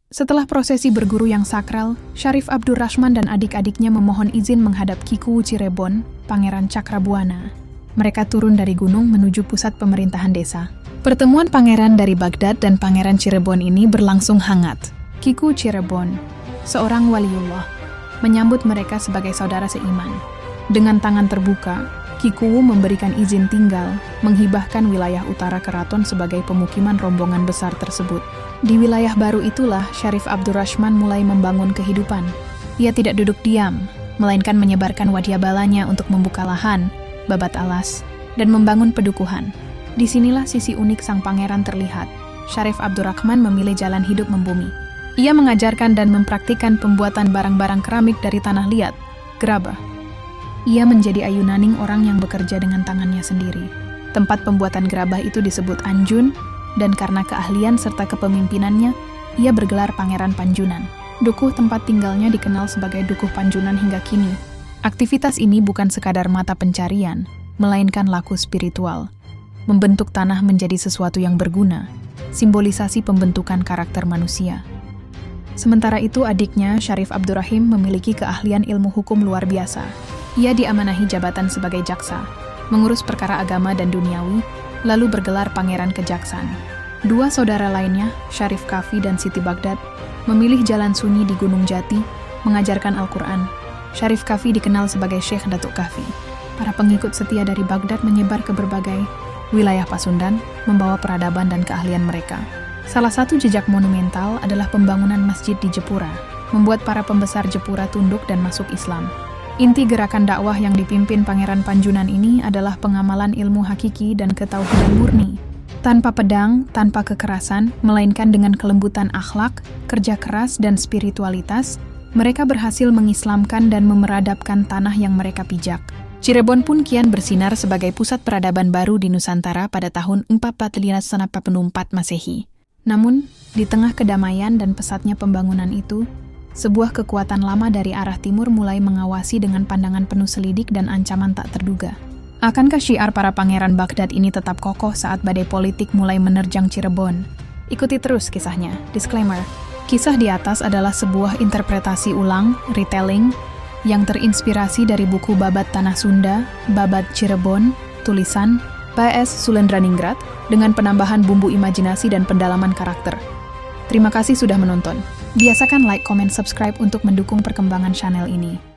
Setelah prosesi berguru yang sakral, Syarif Abdurrahman dan adik-adiknya memohon izin menghadap Kiku Cirebon, Pangeran Cakrabuana. Mereka turun dari gunung menuju pusat pemerintahan desa. Pertemuan pangeran dari Baghdad dan pangeran Cirebon ini berlangsung hangat. Kiku Cirebon, seorang waliullah, menyambut mereka sebagai saudara seiman. Dengan tangan terbuka, Kiku memberikan izin tinggal, menghibahkan wilayah utara keraton sebagai pemukiman rombongan besar tersebut. Di wilayah baru itulah Syarif Abdurrahman mulai membangun kehidupan. Ia tidak duduk diam, melainkan menyebarkan wadyabalanya untuk membuka lahan, babat alas, dan membangun pedukuhan. Disinilah sisi unik sang pangeran terlihat. Syarif Abdurrahman memilih jalan hidup membumi. Ia mengajarkan dan mempraktikkan pembuatan barang-barang keramik dari tanah liat, gerabah. Ia menjadi ayunaning orang yang bekerja dengan tangannya sendiri. Tempat pembuatan gerabah itu disebut Anjun, dan karena keahlian serta kepemimpinannya, ia bergelar Pangeran Panjunan. Dukuh tempat tinggalnya dikenal sebagai Dukuh Panjunan hingga kini. Aktivitas ini bukan sekadar mata pencarian, melainkan laku spiritual. Membentuk tanah menjadi sesuatu yang berguna, simbolisasi pembentukan karakter manusia. Sementara itu adiknya, Syarif Abdurrahim, memiliki keahlian ilmu hukum luar biasa. Ia diamanahi jabatan sebagai jaksa, mengurus perkara agama dan duniawi, lalu bergelar Pangeran Kejaksan. Dua saudara lainnya, Syarif Kafi dan Siti Baghdad, memilih jalan sunyi di Gunung Jati, mengajarkan Al-Quran. Syarif Kafi dikenal sebagai Syekh Datuk Kafi. Para pengikut setia dari Baghdad menyebar ke berbagai wilayah Pasundan, membawa peradaban dan keahlian mereka. Salah satu jejak monumental adalah pembangunan masjid di Jepura, membuat para pembesar Jepura tunduk dan masuk Islam. Inti gerakan dakwah yang dipimpin Pangeran Panjunan ini adalah pengamalan ilmu hakiki dan ketauhidan murni. Tanpa pedang, tanpa kekerasan, melainkan dengan kelembutan akhlak, kerja keras, dan spiritualitas, mereka berhasil mengislamkan dan memeradabkan tanah yang mereka pijak. Cirebon pun kian bersinar sebagai pusat peradaban baru di Nusantara pada tahun 1454 Masehi. Namun, di tengah kedamaian dan pesatnya pembangunan itu, sebuah kekuatan lama dari arah timur mulai mengawasi dengan pandangan penuh selidik dan ancaman tak terduga. Akankah syiar para pangeran Baghdad ini tetap kokoh saat badai politik mulai menerjang Cirebon? Ikuti terus kisahnya. Disclaimer, kisah di atas adalah sebuah interpretasi ulang, retelling, yang terinspirasi dari buku Babat Tanah Sunda, Babat Cirebon, tulisan P.S. Sulendraningrat, dengan penambahan bumbu imajinasi dan pendalaman karakter. Terima kasih sudah menonton. Biasakan like, comment, subscribe untuk mendukung perkembangan channel ini.